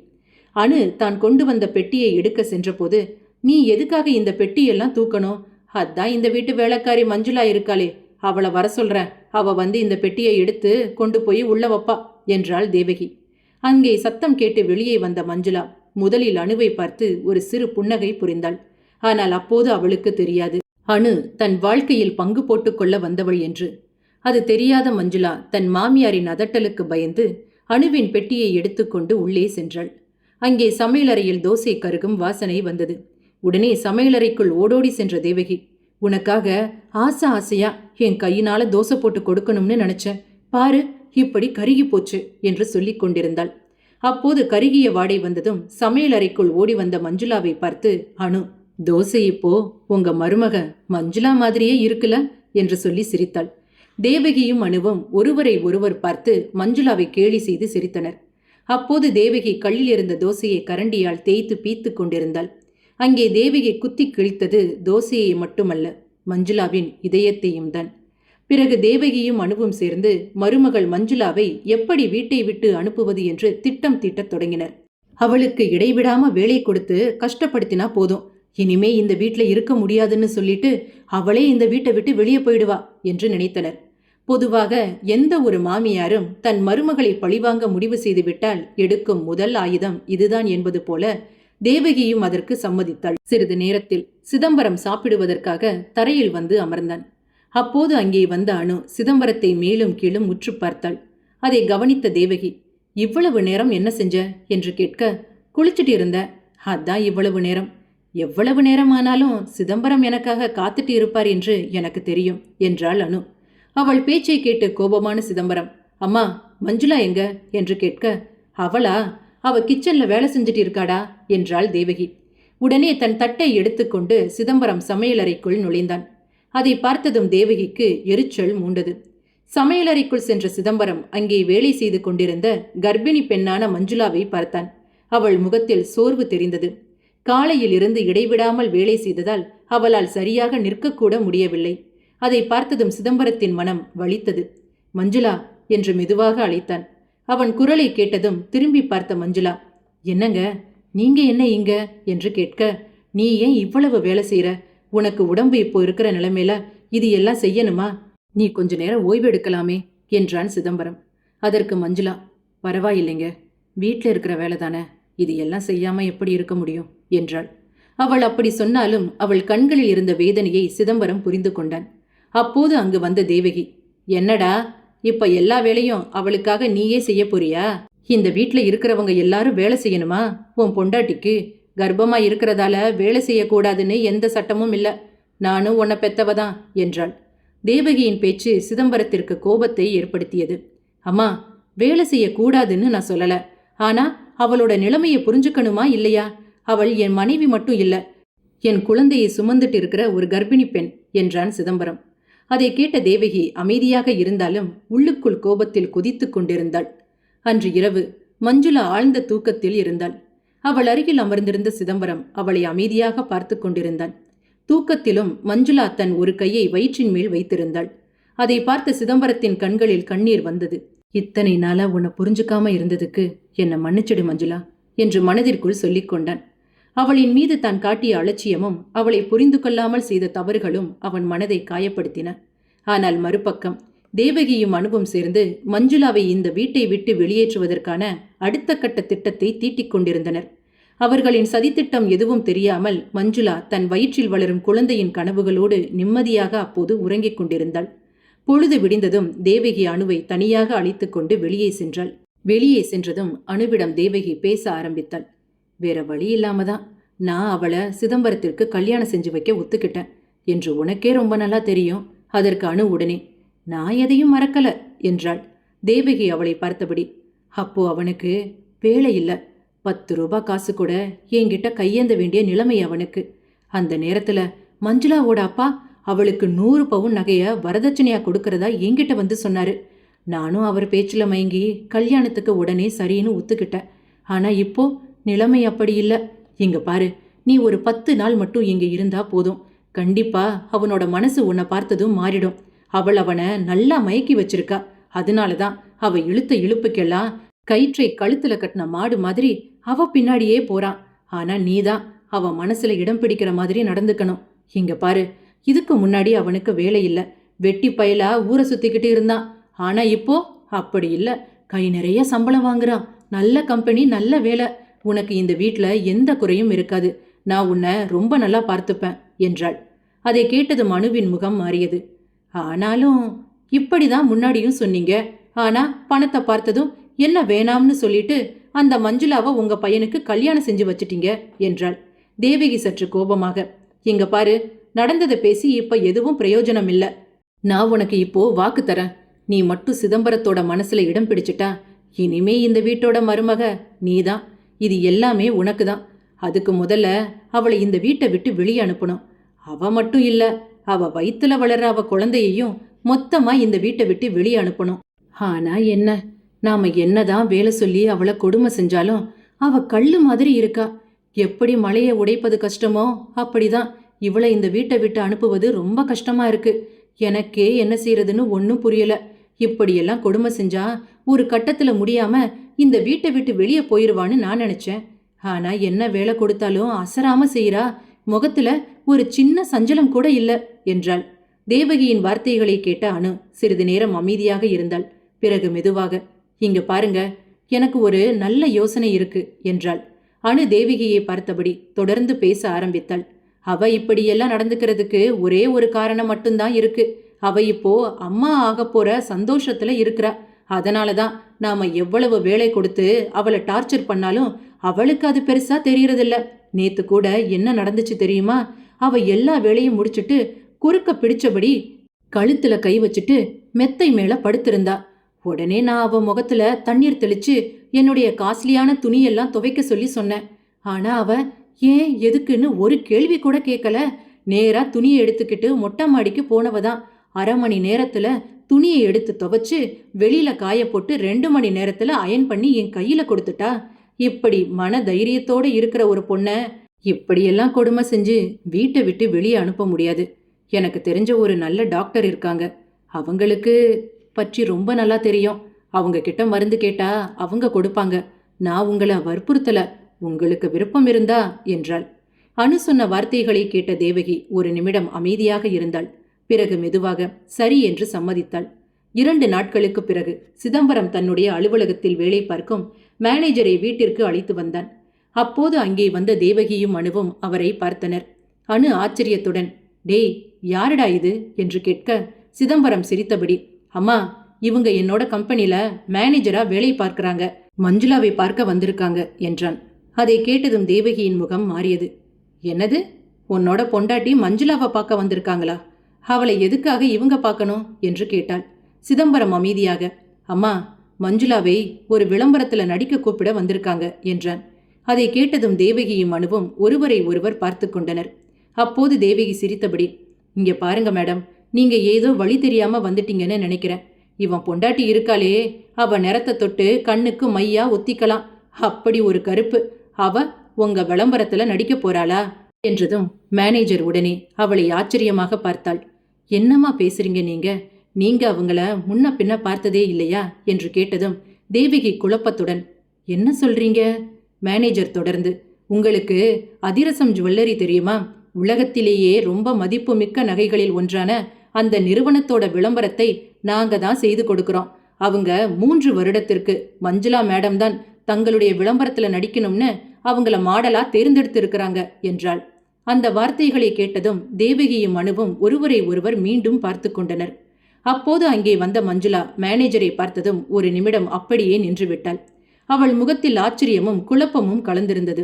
அணு தான் கொண்டு வந்த பெட்டியை எடுக்க சென்றபோது, நீ எதுக்காக இந்த பெட்டியெல்லாம் தூக்கணும்? அதான் இந்த வீட்டு வேலைக்காரி மஞ்சுளா இருக்காளே, அவளை வர சொல்றேன். அவ வந்து இந்த பெட்டியை எடுத்து கொண்டு போய் உள்ள வப்பா என்றாள் தேவகி. அங்கே சத்தம் கேட்டு வெளியே வந்த மஞ்சுளா முதலில் அணுவை பார்த்து ஒரு சிறு புன்னகை புரிந்தாள். ஆனால் அப்போது அவளுக்கு தெரியாது அணு தன் வாழ்க்கையில் பங்கு போட்டுக்கொள்ள வந்தவள் என்று. அது தெரியாத மஞ்சுளா தன் மாமியாரின் அதட்டலுக்கு பயந்து அணுவின் பெட்டியை எடுத்துக்கொண்டு உள்ளே சென்றாள். அங்கே சமையலறையில் தோசை கருகும் வாசனை வந்தது. உடனே சமையலறைக்குள் ஓடோடி சென்ற தேவகி, உனக்காக ஆசையா என் கையினால தோசை போட்டு கொடுக்கணும்னு நினைச்சேன். பாரு, இப்படி கருகி போச்சு என்று சொல்லிக் கொண்டிருந்தாள். அப்போது கருகிய வாடை வந்ததும் சமையலறைக்குள் ஓடி வந்த மஞ்சுளாவை பார்த்து, அணு, தோசை இப்போ உங்க மருமக மஞ்சுளா மாதிரியே இருக்குல்ல என்று சொல்லி சிரித்தாள். தேவகியும் அணுவும் ஒருவரை ஒருவர் பார்த்து மஞ்சுளாவை கேலி செய்து சிரித்தனர். அப்போது தேவகி கல்லில் இருந்த தோசையை கரண்டியால் தேய்த்து பீத்து கொண்டிருந்தாள். அங்கே தேவகி குத்தி கிழித்தது தோசையை மட்டுமல்ல, மஞ்சுளாவின் இதயத்தையும் தான். பிறகு தேவகியும் அணுவும் சேர்ந்து மருமகள் மஞ்சுளாவை எப்படி வீட்டை விட்டு அனுப்புவது என்று திட்டம் தீட்டத் தொடங்கினர். அவளுக்கு இடைவிடாம வேலை கொடுத்து கஷ்டப்படுத்தினா போதும், இனிமே இந்த வீட்டில் இருக்க முடியாதுன்னு சொல்லிட்டு அவளே இந்த வீட்டை விட்டு வெளியே போயிடுவா என்று நினைத்தனர். பொதுவாக எந்த ஒரு மாமியாரும் தன் மருமகளை பழிவாங்க முடிவு செய்துவிட்டால் எடுக்கும் முதல் ஆயுதம் இதுதான் என்பது போல தேவகியும் அதற்கு சம்மதித்தாள். சிறிது நேரத்தில் சிதம்பரம் சாப்பிடுவதற்காக தரையில் வந்து அமர்ந்தான். அப்போது அங்கே வந்த அணு சிதம்பரத்தை மேலும் கீழும் உற்று பார்த்தாள். அதை கவனித்த தேவகி, இவ்வளவு நேரம் என்ன செஞ்ச என்று கேட்க, குளிச்சுட்டு இருந்த, அதான் இவ்வளவு நேரம். எவ்வளவு நேரம் ஆனாலும் சிதம்பரம் எனக்காக காத்துட்டு இருப்பார் என்று எனக்கு தெரியும் என்றாள் அணு. அவள் பேச்சை கேட்டு கோபமான சிதம்பரம், அம்மா மஞ்சுளா எங்க என்று கேட்க, அவளா? அவ கிச்சன்ல வேலை செஞ்சுட்டு இருக்காடா என்றாள் தேவகி. உடனே தன் தட்டை எடுத்துக்கொண்டு சிதம்பரம் சமையலறைக்குள் நுழைந்தான். அதை பார்த்ததும் தேவகிக்கு எரிச்சல் மூண்டது. சமையலறைக்குள் சென்ற சிதம்பரம் அங்கே வேலை செய்து கொண்டிருந்த கர்ப்பிணி பெண்ணான மஞ்சுளாவை பார்த்தான். அவள் முகத்தில் சோர்வு தெரிந்தது. காலையில் இருந்து இடைவிடாமல் வேலை செய்ததால் அவளால் சரியாக நிற்கக்கூட முடியவில்லை. அதை பார்த்ததும் சிதம்பரத்தின் மனம் வலித்தது. மஞ்சுளா என்று மெதுவாக அழைத்தான். அவன் குரலை கேட்டதும் திரும்பி பார்த்த மஞ்சுளா, என்னங்க நீங்க என்ன இங்க என்று கேட்க, நீ ஏன் இவ்வளவு வேலை செய்யற? உனக்கு உடம்பு இப்போ இருக்கிற நிலைமையில இது எல்லாம் செய்யணுமா? நீ கொஞ்ச நேரம் ஓய்வு எடுக்கலாமே என்றான் சிதம்பரம். அதற்கு மஞ்சுளா, பரவாயில்லைங்க, வீட்டில் இருக்கிற வேலை தானே, இது எல்லாம் செய்யாம எப்படி இருக்க முடியும் என்றாள். அவள் அப்படி சொன்னாலும் அவள் கண்களில் இருந்த வேதனையை சிதம்பரம் புரிந்து கொண்டான். அப்போது அங்கு வந்த தேவகி, என்னடா இப்ப எல்லா வேலையும் அவளுக்காக நீயே செய்ய போறியா? இந்த வீட்டில் இருக்கிறவங்க எல்லாரும் வேலை செய்யணுமா? உன் பொண்டாட்டிக்கு கர்ப்பமா இருக்கிறதால வேலை செய்யக்கூடாதுன்னு எந்த சட்டமும் இல்லை. நானும் உன்னை பெத்தவதான் என்றாள். தேவகியின் பேச்சு சிதம்பரத்திற்கு கோபத்தை ஏற்படுத்தியது. அம்மா, வேலை செய்யக்கூடாதுன்னு நான் சொல்லல. ஆனா அவளோட நிலைமையை புரிஞ்சுக்கணுமா இல்லையா? அவள் என் மனைவி மட்டும் இல்ல, என் குழந்தையை சுமந்துட்டு இருக்கிற ஒரு கர்ப்பிணி பெண் என்றான் சிதம்பரம். அதை கேட்ட தேவகி அமைதியாக இருந்தாலும் உள்ளுக்குள் கோபத்தில் கொதித்து கொண்டிருந்தாள். அன்று இரவு மஞ்சுளா ஆழ்ந்த தூக்கத்தில் இருந்தாள். அவள் அருகில் அமர்ந்திருந்த சிதம்பரம் அவளை அமைதியாக பார்த்து கொண்டிருந்தான். தூக்கத்திலும் மஞ்சுளா தன் ஒரு கையை வயிற்றின் மேல் வைத்திருந்தாள். அதை பார்த்த சிதம்பரத்தின் கண்களில் கண்ணீர் வந்தது. இத்தனை நாளா உன்னை புரிஞ்சுக்காம இருந்ததுக்கு என்னை மன்னிச்சிடு மஞ்சுளா என்று மனதிற்குள் சொல்லிக் கொண்டான். அவளின் மீது தான் காட்டிய அலட்சியமும் அவளை புரிந்து கொள்ளாமல் செய்த தவறுகளும் அவன் மனதை காயப்படுத்தின. ஆனால் மறுபக்கம் தேவகியும் அனுவும் சேர்ந்து மஞ்சுளாவை இந்த வீட்டை விட்டு வெளியேற்றுவதற்கான அடுத்த கட்ட திட்டத்தை தீட்டிக் கொண்டிருந்தனர். அவர்களின் சதித்திட்டம் எதுவும் தெரியாமல் மஞ்சுளா தன் வயிற்றில் வளரும் குழந்தையின் கனவுகளோடு நிம்மதியாக அப்போது உறங்கிக் கொண்டிருந்தாள். பொழுது விடிந்ததும் தேவகி அனுவை தனியாக அழைத்து கொண்டு வெளியே சென்றாள். வெளியே சென்றதும் அனுவிடம் தேவகி பேச ஆரம்பித்தாள். வேற வழி இல்லாம தான் நான் அவளை சிதம்பரத்திற்கு கல்யாணம் செஞ்சு வைக்க ஒத்துக்கிட்டேன் என்று உனக்கே ரொம்ப நல்லா தெரியும். அதற்கு அனு உடனே, நான் எதையும் மறக்கல என்றாள். தேவகி அவளை பார்த்தபடி, அப்போ அவனுக்கு வேலை இல்லை, 10 ரூபாய் காசு கூட என்கிட்ட கையேந்த வேண்டிய நிலைமை அவனுக்கு. அந்த நேரத்துல மஞ்சுளாவோட அப்பா அவளுக்கு 100 பவுன் நகைய வரதட்சணையா கொடுக்கறதா என்கிட்ட வந்து சொன்னாரு. நானும் அவர் பேச்சுல மயங்கி கல்யாணத்துக்கு உடனே சரின்னு ஒத்துக்கிட்டேன். ஆனா இப்போ நிலைமை அப்படி இல்லை. இங்க பாரு, நீ ஒரு 10 நாள் மட்டும் இங்க இருந்தா போதும். கண்டிப்பா அவனோட மனசு உன்னை பார்த்ததும் மாறிடும். அவள் அவனை நல்லா மயக்கி வச்சிருக்கா. அதனாலதான் அவ இழுத்த இழுப்புக்கெல்லாம் கயிற்றை கழுத்துல கட்டின மாடு மாதிரி அவ பின்னாடியே போறான். ஆனா நீதான் அவ மனசுல இடம் பிடிக்கிற மாதிரி நடந்துக்கணும். இங்க பாரு, இதுக்கு முன்னாடி அவனுக்கு வேலை இல்லை, வெட்டி பயலா ஊரை சுத்திக்கிட்டு இருந்தான். ஆனா இப்போ அப்படி இல்லை, கை நிறைய சம்பளம் வாங்குறான், நல்ல கம்பெனி, நல்ல வேலை. உனக்கு இந்த வீட்டுல எந்த குறையும் இருக்காது. நான் உன்னை ரொம்ப நல்லா பார்த்துப்பேன் என்றாள். அதை கேட்டதும் அனுவின் முகம் மாறியது. ஆனாலும் இப்படிதான் முன்னாடியும் சொன்னீங்க. ஆனா பணத்தை பார்த்ததும் என்ன வேணாம்னு சொல்லிட்டு அந்த மஞ்சுளாவை உங்க பையனுக்கு கல்யாணம் செஞ்சு வச்சிட்டீங்க என்றாள். தேவகி சற்று கோபமாக, இங்க பாரு, நடந்ததை பேசி இப்ப எதுவும் பிரயோஜனம் இல்ல. நான் உனக்கு இப்போ வாக்கு தரேன். நீ மட்டும் சிதம்பரத்தோட மனசுல இடம் பிடிச்சிட்டா இனிமே இந்த வீட்டோட மருமக நீதான். இது எல்லாமே உனக்கு தான். அதுக்கு முதல்ல அவளை இந்த வீட்டை விட்டு வெளியே அனுப்பணும். அவ மட்டும் இல்ல, அவ வயித்துல வளர்ற அவ குழந்தையையும் மொத்தமா இந்த வீட்டை விட்டு வெளியே அனுப்பணும். ஆனா என்ன, நாம என்னதான் வேலை சொல்லி அவளை கொடுமை செஞ்சாலும் அவ கல்லு மாதிரி இருக்கா. எப்படி மலையை உடைப்பது கஷ்டமோ அப்படிதான் இவளை இந்த வீட்டை விட்டு அனுப்புவது ரொம்ப கஷ்டமா இருக்கு. எனக்கே என்ன செய்யறதுன்னு ஒன்னும் புரியல. இப்படியெல்லாம் கொடுமை செஞ்சா ஒரு கட்டத்துல முடியாம இந்த வீட்டை விட்டு வெளியே போயிருவான்னு நான் நினைச்சேன். ஆனா என்ன வேலை கொடுத்தாலும் அசராம செய்யறா. முகத்துல ஒரு சின்ன சஞ்சலம் கூட இல்ல என்றாள். தேவகியின் வார்த்தைகளை கேட்ட அனு சிறிது நேரம் அமைதியாக இருந்தாள். பிறகு மெதுவாக, இங்க பாருங்க, எனக்கு ஒரு நல்ல யோசனை இருக்கு என்றாள். அனு தேவகியை பார்த்தபடி தொடர்ந்து பேச ஆரம்பித்தாள். அவ இப்படியெல்லாம் நடந்துக்கிறதுக்கு ஒரே ஒரு காரணம் மட்டும்தான் இருக்கு. அவ இப்போ அம்மா ஆக போற சந்தோஷத்துல இருக்கிறா. அதனாலதான் நாம எவ்வளவு வேலை கொடுத்து அவளை டார்ச்சர் பண்ணாலும் அவளுக்கு அது பெருசா தெரியறதில்ல. நேத்து கூட என்ன நடந்துச்சு தெரியுமா? அவ எல்லா வேலையும் முடிச்சுட்டு குறுக்க பிடிச்சபடி கழுத்துல கை வச்சுட்டு மெத்தை மேல படுத்திருந்தா. உடனே நான் அவ முகத்துல தண்ணீர் தெளிச்சு என்னுடைய காஸ்ட்லியான துணியெல்லாம் துவைக்க சொல்லி சொன்னேன். ஆனா அவ ஏன் எதுக்குன்னு ஒரு கேள்வி கூட கேட்கல. நேரா துணியை எடுத்துக்கிட்டு மொட்டை மாடிக்கு போனவதான். 1/2 மணி நேரத்துல துணியை எடுத்து துவைச்சு வெளியில காய போட்டு 2 மணி நேரத்துல அயன் பண்ணி என் கையில கொடுத்துட்டா. இப்படி மன தைரியத்தோட இருக்கிற ஒரு பொண்ண இப்படியெல்லாம் கொடுமை செஞ்சு வீட்டை விட்டு வெளியே அனுப்ப முடியாது. எனக்கு தெரிஞ்ச ஒரு நல்ல டாக்டர் இருக்காங்க. அவங்களுக்கு பற்றி ரொம்ப நல்லா தெரியும். அவங்க கிட்ட மருந்து கேட்டா அவங்க கொடுப்பாங்க. நான் உங்களை வற்புறுத்தல, உங்களுக்கு விருப்பம் இருந்தா என்றாள். அனு சொன்ன வார்த்தைகளை கேட்ட தேவகி ஒரு நிமிடம் அமைதியாக இருந்தாள். பிறகு மெதுவாக சரி என்று சம்மதித்தாள். 2 நாட்களுக்கு பிறகு சிதம்பரம் தன்னுடைய அலுவலகத்தில் வேலை பார்க்கும் மேனேஜரை வீட்டிற்கு அழைத்து வந்தான். அப்போது அங்கே வந்த தேவகியும் அனுவும் அவரை பார்த்தனர். அனு ஆச்சரியத்துடன், டேய், யாருடா இது என்று கேட்க சிதம்பரம் சிரித்தபடி, அம்மா, இவங்க என்னோட கம்பெனில மேனேஜரா வேலை பார்க்கறாங்க, மஞ்சுளாவை பார்க்க வந்திருக்காங்க என்றான். அதை கேட்டதும் தேவகியின் முகம் மாறியது. என்னது, உன்னோட பொண்டாட்டி மஞ்சுளாவை பார்க்க வந்திருக்காங்களா? அவளை எதுக்காக இவங்க பார்க்கணும் என்று கேட்டாள். சிதம்பரம் அமைதியாக, அம்மா, மஞ்சுளாவை ஒரு விளம்பரத்துல நடிக்க கூப்பிட வந்திருக்காங்க என்றான். அதை கேட்டதும் தேவகியும் அனுவும் ஒருவரை ஒருவர் பார்த்து கொண்டனர். அப்போது தேவகி சிரித்தபடி, இங்க பாருங்க மேடம், நீங்க ஏதோ வழி தெரியாம வந்துட்டீங்கன்னு நினைக்கிறேன். இவன் பொண்டாட்டி இருக்காளே, அவ நிறத்தை தொட்டு கண்ணுக்கு மையா ஒத்திக்கலாம். அப்படி ஒரு கருப்பு. அவ உங்க விளம்பரத்துல நடிக்க போறாளா என்றதும் மேனேஜர் உடனே அவளை ஆச்சரியமாக பார்த்தாள். என்னம்மா பேசுறீங்க நீங்க? நீங்க அவங்கள முன்ன பின்ன பார்த்ததே இல்லையா என்று கேட்டதும் தேவகி குழப்பத்துடன், என்ன சொல்றீங்க? மேனேஜர் தொடர்ந்து, உங்களுக்கு அதிரசம் ஜுவல்லரி தெரியுமா? உலகத்திலேயே ரொம்ப மதிப்பு மிக்க நகைகளில் ஒன்றான அந்த நிறுவனத்தோட விளம்பரத்தை நாங்க தான் செய்து கொடுக்கிறோம். அவங்க 3 வருடத்திற்கு மஞ்சுளா மேடம் தான் தங்களுடைய விளம்பரத்துல நடிக்கணும்னு அவங்கள மாடலா தேர்ந்தெடுத்து இருக்கிறாங்க என்றாள். அந்த வார்த்தைகளை கேட்டதும் தேவகியும் அனுவும் ஒருவரை ஒருவர் மீண்டும் பார்த்து கொண்டனர். அப்போது அங்கே வந்த மஞ்சுளா மேனேஜரை பார்த்ததும் ஒரு நிமிடம் அப்படியே நின்றுவிட்டாள். அவள் முகத்தில் ஆச்சரியமும் குழப்பமும் கலந்திருந்தது.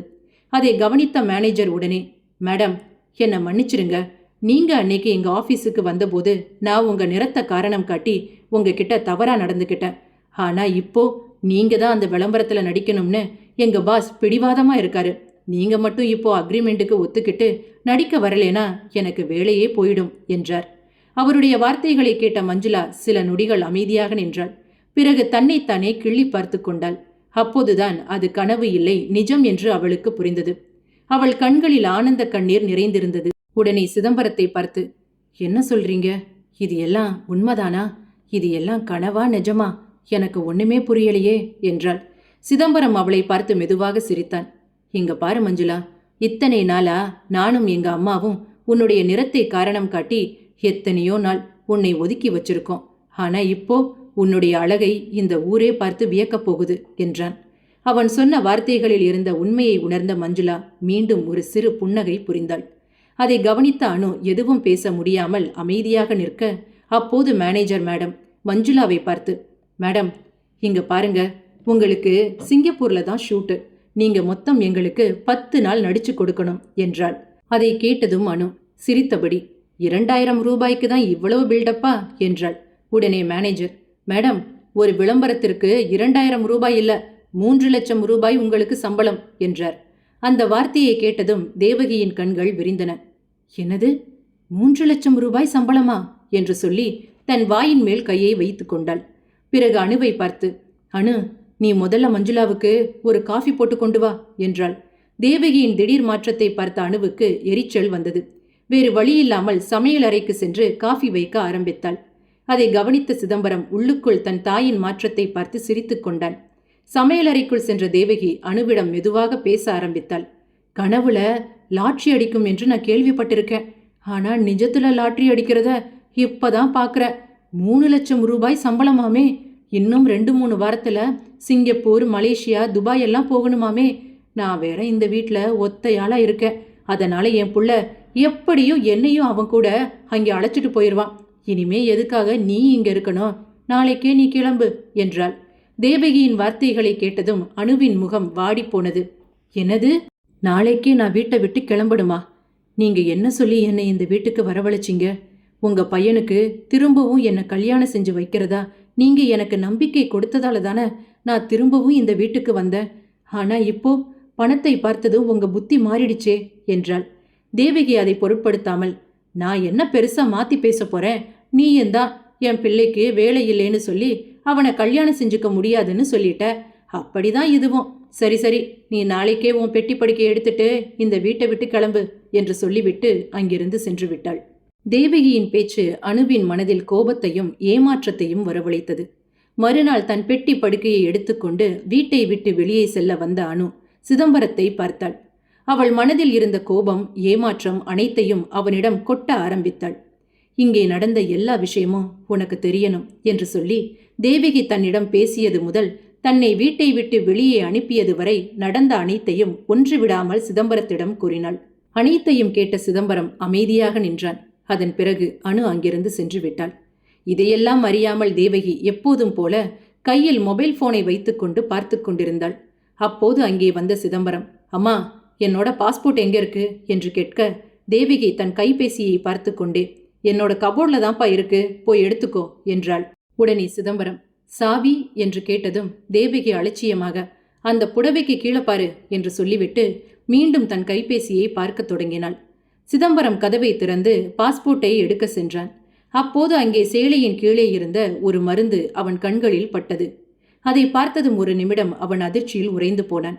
அதை கவனித்த மேனேஜர் உடனே, மேடம், என்னை மன்னிச்சிருங்க. நீங்க அன்னைக்கு எங்க ஆபீஸுக்கு வந்தபோது நான் உங்க நிறத்தை காரணம் காட்டி உங்ககிட்ட தவறா நடந்துக்கிட்டேன். ஆனா இப்போ நீங்க தான் அந்த விளம்பரத்துல நடிக்கணும்னு எங்க பாஸ் பிடிவாதமா இருக்காரு. நீங்க மட்டும் இப்போ அக்ரிமெண்ட்டுக்கு ஒத்துக்கிட்டு நடிக்க வரலேனா எனக்கு வேலையே போயிடும் என்றார். அவருடைய வார்த்தைகளை கேட்ட மஞ்சுளா சில நொடிகள் அமைதியாக நின்றாள். பிறகு தன்னைத்தானே கிள்ளி பார்த்து கொண்டாள். அப்போதுதான் அது கனவு இல்லை, நிஜம் என்று அவளுக்கு புரிந்தது. அவள் கண்களில் ஆனந்த கண்ணீர் நிறைந்திருந்தது. உடனே சிதம்பரத்தை பார்த்து, என்ன சொல்றீங்க? இது எல்லாம் உண்மைதானா? இது எல்லாம் கனவா நிஜமா? எனக்கு ஒண்ணுமே புரியலையே என்றாள். சிதம்பரம் அவளை பார்த்து மெதுவாக சிரித்தான். இங்க பாரு மஞ்சுளா, இத்தனை நாளா நானும் எங்க அம்மாவும் உன்னுடைய நிறத்தை காரணம் காட்டி எத்தனையோ நாள் உன்னை ஒதுக்கி வச்சிருக்கோம். ஆனா இப்போ உன்னுடைய அழகை இந்த ஊரே பார்த்து வியக்கப் போகுது என்றான். அவன் சொன்ன வார்த்தைகளில் இருந்த உண்மையை உணர்ந்த மஞ்சுளா மீண்டும் ஒரு சிறு புன்னகை புரிந்தாள். அதை கவனித்த அனு எதுவும் பேச முடியாமல் அமைதியாக நிற்க, அப்போது மேனேஜர் மேடம் மஞ்சுளாவை பார்த்து, மேடம், இங்க பாருங்க, உங்களுக்கு சிங்கப்பூர்ல தான் ஷூட்டு. நீங்க மொத்தம் எங்களுக்கு 10 நாள் நடிச்சு கொடுக்கணும் என்றாள். அதை கேட்டதும் அனு சிரித்தபடி, 2000 ரூபாய்க்கு தான் இவ்வளவு பில்டப்பா என்றாள். உடனே மேனேஜர், மேடம், ஒரு விளம்பரத்திற்கு 2000 ரூபாய் இல்ல, 3 லட்சம் ரூபாய் உங்களுக்கு சம்பளம் என்றார். அந்த வார்த்தையை கேட்டதும் தேவகியின் கண்கள் விரிந்தன. என்னது, 3 லட்சம் ரூபாய் சம்பளமா என்று சொல்லி தன் வாயின் மேல் கையை வைத்து கொண்டாள். பிறகு அனுவை பார்த்து, அனு, நீ முதல்ல மஞ்சுளாவுக்கு ஒரு காஃபி போட்டு கொண்டு வா என்றாள். தேவகியின் திடீர் மாற்றத்தை பார்த்த அனுவுக்கு எரிச்சல் வந்தது. வேறு வழியில்லாமல் சமையல் அறைக்கு சென்று காஃபி வைக்க ஆரம்பித்தாள். அதை கவனித்த சிதம்பரம் உள்ளுக்குள் தன் தாயின் மாற்றத்தை பார்த்து சிரித்து கொண்டான். சமையலறைக்குள் சென்ற தேவகி அனுவிடம் மெதுவாக பேச ஆரம்பித்தாள். கனவுல லாட்ரி அடிக்கும் என்று நான் கேள்விப்பட்டிருக்கேன். ஆனா நிஜத்துல லாட்ரி அடிக்கிறத இப்பதான் பாக்குறேன். 3 லட்சம் ரூபாய் சம்பளமாமே. இன்னும் 2-3 வாரத்துல சிங்கப்பூர், மலேசியா, துபாய் எல்லாம் போகணுமாமே. நான் வேற இந்த வீட்டுல ஒத்தையாளா இருக்கேன். அதனால என் புள்ள எப்படியும் என்னையும் அவன் கூட அங்கே அழைச்சிட்டு போயிடுவான். இனிமே எதுக்காக நீ இங்க இருக்கணும்? நாளைக்கே நீ கிளம்பு என்றாள். தேவகியின் வார்த்தைகளை கேட்டதும் அனுவின் முகம் வாடி போனது. என்னது, நாளைக்கே நான் வீட்டை விட்டு கிளம்படுமா? நீங்க என்ன சொல்லி என்னை இந்த வீட்டுக்கு வரவழைச்சிங்க? உங்க பையனுக்கு திரும்பவும் என்னை கல்யாணம் செஞ்சு வைக்கிறதா நீங்க எனக்கு நம்பிக்கை கொடுத்ததால தானே நான் திரும்பவும் இந்த வீட்டுக்கு வந்தேன். ஆனா இப்போ பணத்தை பார்த்ததும் உங்க புத்தி மாறிடுச்சே என்றாள். தேவகி அதை பொருட்படுத்தாமல், நான் என்ன பெருசா மாத்தி பேச போறேன், நீயும் தான் என் பிள்ளைக்கு வேலை இல்லைன்னு சொல்லி அவனை கல்யாணம் செஞ்சுக்க முடியாதுன்னு சொல்லிட்ட. அப்படிதான் இதுவும். சரி சரி, நீ நாளைக்கே உன் பெட்டி படுக்கை எடுத்துட்டு இந்த வீட்டை விட்டு கிளம்பு என்று சொல்லிவிட்டு அங்கிருந்து சென்று விட்டாள். தேவகியின் பேச்சு அணுவின் மனதில் கோபத்தையும் ஏமாற்றத்தையும் வரவழைத்தது. மறுநாள் தன் பெட்டி படுக்கையை எடுத்துக்கொண்டு வீட்டை விட்டு வெளியே செல்ல வந்த அணு சிதம்பரத்தை பார்த்தாள். அவள் மனதில் இருந்த கோபம், ஏமாற்றம் அனைத்தையும் அவனிடம் கொட்ட ஆரம்பித்தாள். இங்கே நடந்த எல்லா விஷயமும் உனக்கு தெரியணும் என்று சொல்லி தேவகி தன்னிடம் பேசியது முதல் தன்னை வீட்டை விட்டு வெளியே அனுப்பியது வரை நடந்த அனைத்தையும் ஒன்று விடாமல் சிதம்பரத்திடம் கூறினாள். அனைத்தையும் கேட்ட சிதம்பரம் அமைதியாக நின்றான். அதன் பிறகு அணு அங்கிருந்து சென்று விட்டாள். இதையெல்லாம் அறியாமல் தேவகி எப்போதும் போல கையில் மொபைல் போனை வைத்துக்கொண்டு பார்த்து கொண்டிருந்தாள். அப்போது அங்கே வந்த சிதம்பரம், அம்மா, என்னோட பாஸ்போர்ட் எங்க இருக்கு என்று கேட்க தேவகி தன் கைபேசியை பார்த்து கொண்டே, என்னோட கபோர்ட்ல தான்ப்பா இருக்கு, போய் எடுத்துக்கோ என்றாள். உடனே சிதம்பரம், சாவி என்று கேட்டதும் தேவகி அலட்சியமாக, அந்த புடவைக்கு கீழே பாரு என்று சொல்லிவிட்டு மீண்டும் தன் கைபேசியை பார்க்க தொடங்கினாள். சிதம்பரம் கதவை திறந்து பாஸ்போர்ட்டை எடுக்க சென்றான். அப்போது அங்கே சேலையின் கீழே இருந்த ஒரு மருந்து அவன் கண்களில் பட்டது. அதை பார்த்ததும் ஒரு நிமிடம் அவன் அதிர்ச்சியில் உறைந்து போனான்.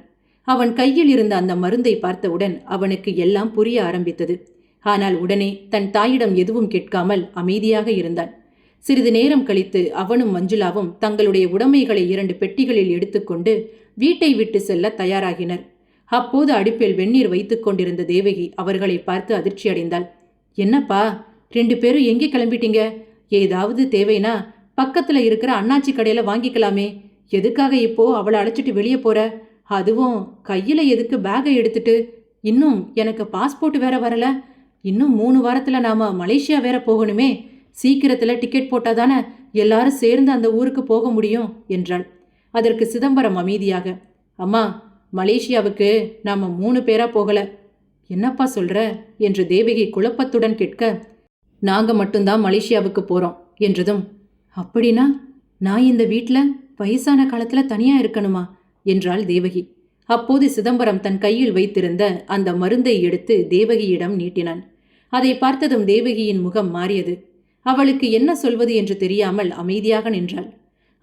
அவன் கையில் இருந்த அந்த மருந்தை பார்த்தவுடன் அவனுக்கு எல்லாம் புரிய ஆரம்பித்தது. ஆனால் உடனே தன் தாயிடம் எதுவும் கேட்காமல் அமைதியாக இருந்தான். சிறிது நேரம் கழித்து அவனும் மஞ்சுளாவும் தங்களுடைய உடைமைகளை 2 பெட்டிகளில் எடுத்துக்கொண்டு வீட்டை விட்டு செல்ல தயாராகினர். அப்போது அடுப்பில் வெந்நீர் வைத்துக் கொண்டிருந்த தேவகி அவர்களை பார்த்து அதிர்ச்சி அடைந்தாள். என்னப்பா, 2 பேரும் எங்கே கிளம்பிட்டீங்க? ஏதாவது தேவைனா பக்கத்துல இருக்கிற அண்ணாச்சி கடையில வாங்கிக்கலாமே. எதுக்காக இப்போ அவளை அழைச்சிட்டு வெளியே போற? அதுவும் கையில எதுக்கு பேகை எடுத்துட்டு? இன்னும் எனக்கு பாஸ்போர்ட் வேற வரல. இன்னும் 3 வாரத்துல நாம மலேசியா வேற போகணுமே. சீக்கிரத்துல டிக்கெட் போட்டாதானே எல்லாரும் சேர்ந்து அந்த ஊருக்கு போக முடியும் என்றாள். அதற்கு சிதம்பரம் அமைதியாக, அம்மா, மலேசியாவுக்கு நாம 3 பேரா போகல. என்னப்பா சொல்ற என்று தேவகி குழப்பத்துடன் கேட்க, நாங்க மட்டும்தான் மலேசியாவுக்கு போறோம் என்றதும், அப்படின்னா நான் இந்த வீட்டில் வயசான காலத்துல தனியா இருக்கணுமா என்றாள் தேவகி. அப்போது சிதம்பரம் தன் கையில் வைத்திருந்த அந்த மருந்தை எடுத்து தேவகியிடம் நீட்டினான். அதை பார்த்ததும் தேவகியின் முகம் மாறியது. அவளுக்கு என்ன சொல்வது என்று தெரியாமல் அமைதியாக நின்றாள்.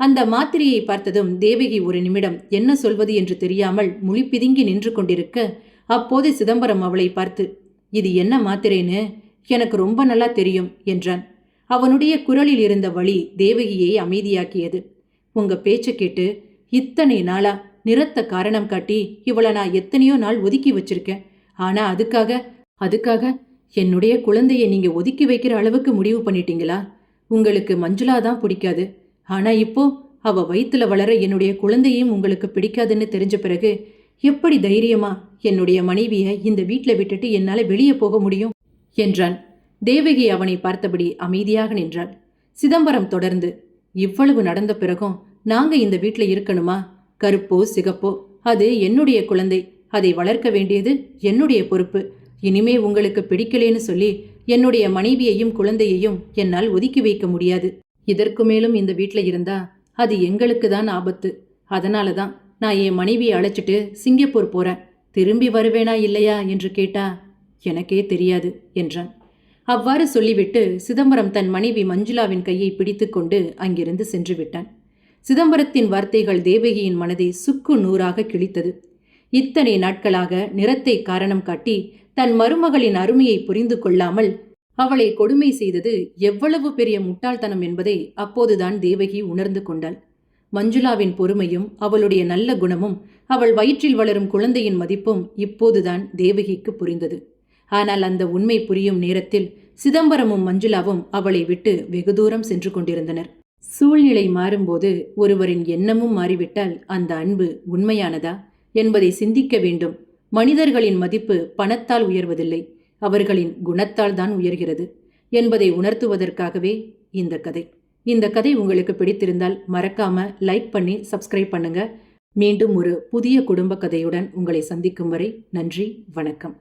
அந்த மாத்திரையை பார்த்ததும் தேவகி ஒரு நிமிடம் என்ன சொல்வது என்று தெரியாமல் முழிப்பிதுங்கி நின்று கொண்டிருக்க, அப்போது சிதம்பரம் அவளை பார்த்து, இது என்ன மாத்திரைன்னு எனக்கு ரொம்ப நல்லா தெரியும் என்றான். அவனுடைய குரலில் இருந்த வலி தேவகியை அமைதியாக்கியது. உங்க பேச்சை கேட்டு இத்தனை நாளா நிறத்த காரணம் காட்டி இவளை நான் எத்தனையோ நாள் ஒதுக்கி வச்சிருக்கேன். ஆனா அதுக்காக என்னுடைய குழந்தையை நீங்க ஒதுக்கி வைக்கிற அளவுக்கு முடிவு பண்ணிட்டீங்களா? உங்களுக்கு மஞ்சுளா தான் பிடிக்காது. ஆனா இப்போ அவ வயிற்றுல வளர என்னுடைய குழந்தையும் உங்களுக்கு பிடிக்காதுன்னு தெரிஞ்ச பிறகு எப்படி தைரியமா என்னுடைய மனைவியை இந்த வீட்டில் விட்டுட்டு என்னால வெளியே போக முடியும் என்றான். தேவகி அவனை பார்த்தபடி அமைதியாக நின்றாள். சிதம்பரம் தொடர்ந்து, இவ்வளவு நடந்த பிறகும் நாங்க இந்த வீட்டில் இருக்கணுமா? கருப்போ சிகப்போ அது என்னுடைய குழந்தை. அதை வளர்க்க வேண்டியது என்னுடைய பொறுப்பு. இனிமே உங்களுக்கு பிடிக்கலேன்னு சொல்லி என்னுடைய மனைவியையும் குழந்தையையும் என்னால் ஒதுக்கி வைக்க முடியாது. இதற்கு மேலும் இந்த வீட்டில் இருந்தா அது எங்களுக்கு தான் ஆபத்து. அதனால தான் நான் என் மனைவியை அழைச்சிட்டு சிங்கப்பூர் போறேன். திரும்பி வருவேனா இல்லையா என்று கேட்டா எனக்கே தெரியாது என்றான். அவ்வாறு சொல்லிவிட்டு சிதம்பரம் தன் மனைவி மஞ்சுளாவின் கையை பிடித்து கொண்டு அங்கிருந்து சென்று விட்டான். சிதம்பரத்தின் வார்த்தைகள் தேவகியின் மனதை சுக்கு நூறாக கிழித்தது. இத்தனை நாட்களாக நிறத்தை காரணம் காட்டி தன் மருமகளின் அருமையை புரிந்து கொள்ளாமல் அவளை கொடுமை செய்தது எவ்வளவு பெரிய முட்டாள்தனம் என்பதை அப்போதுதான் தேவகி உணர்ந்து கொண்டாள். மஞ்சுளாவின் பொறுமையும் அவளுடைய நல்ல குணமும் அவள் வயிற்றில் வளரும் குழந்தையின் மதிப்பும் இப்போதுதான் தேவகிக்கு புரிந்தது. ஆனால் அந்த உண்மை புரியும் நேரத்தில் சிதம்பரமும் மஞ்சுளாவும் அவளை விட்டு வெகு தூரம் சென்று கொண்டிருந்தனர். சூழ்நிலை மாறும்போது ஒருவரின் எண்ணமும் மாறிவிட்டால் அந்த அன்பு உண்மையானதா என்பதை சிந்திக்க வேண்டும். மனிதர்களின் மதிப்பு பணத்தால் உயர்வதில்லை, அவர்களின் குணத்தால் தான் உயர்கிறது என்பதை உணர்த்துவதற்காகவே இந்த கதை உங்களுக்கு பிடித்திருந்தால் மறக்காம லைக் பண்ணி சப்ஸ்கிரைப் பண்ணுங்க. மீண்டும் ஒரு புதிய குடும்ப கதையுடன் உங்களை சந்திக்கும் வரை நன்றி, வணக்கம்.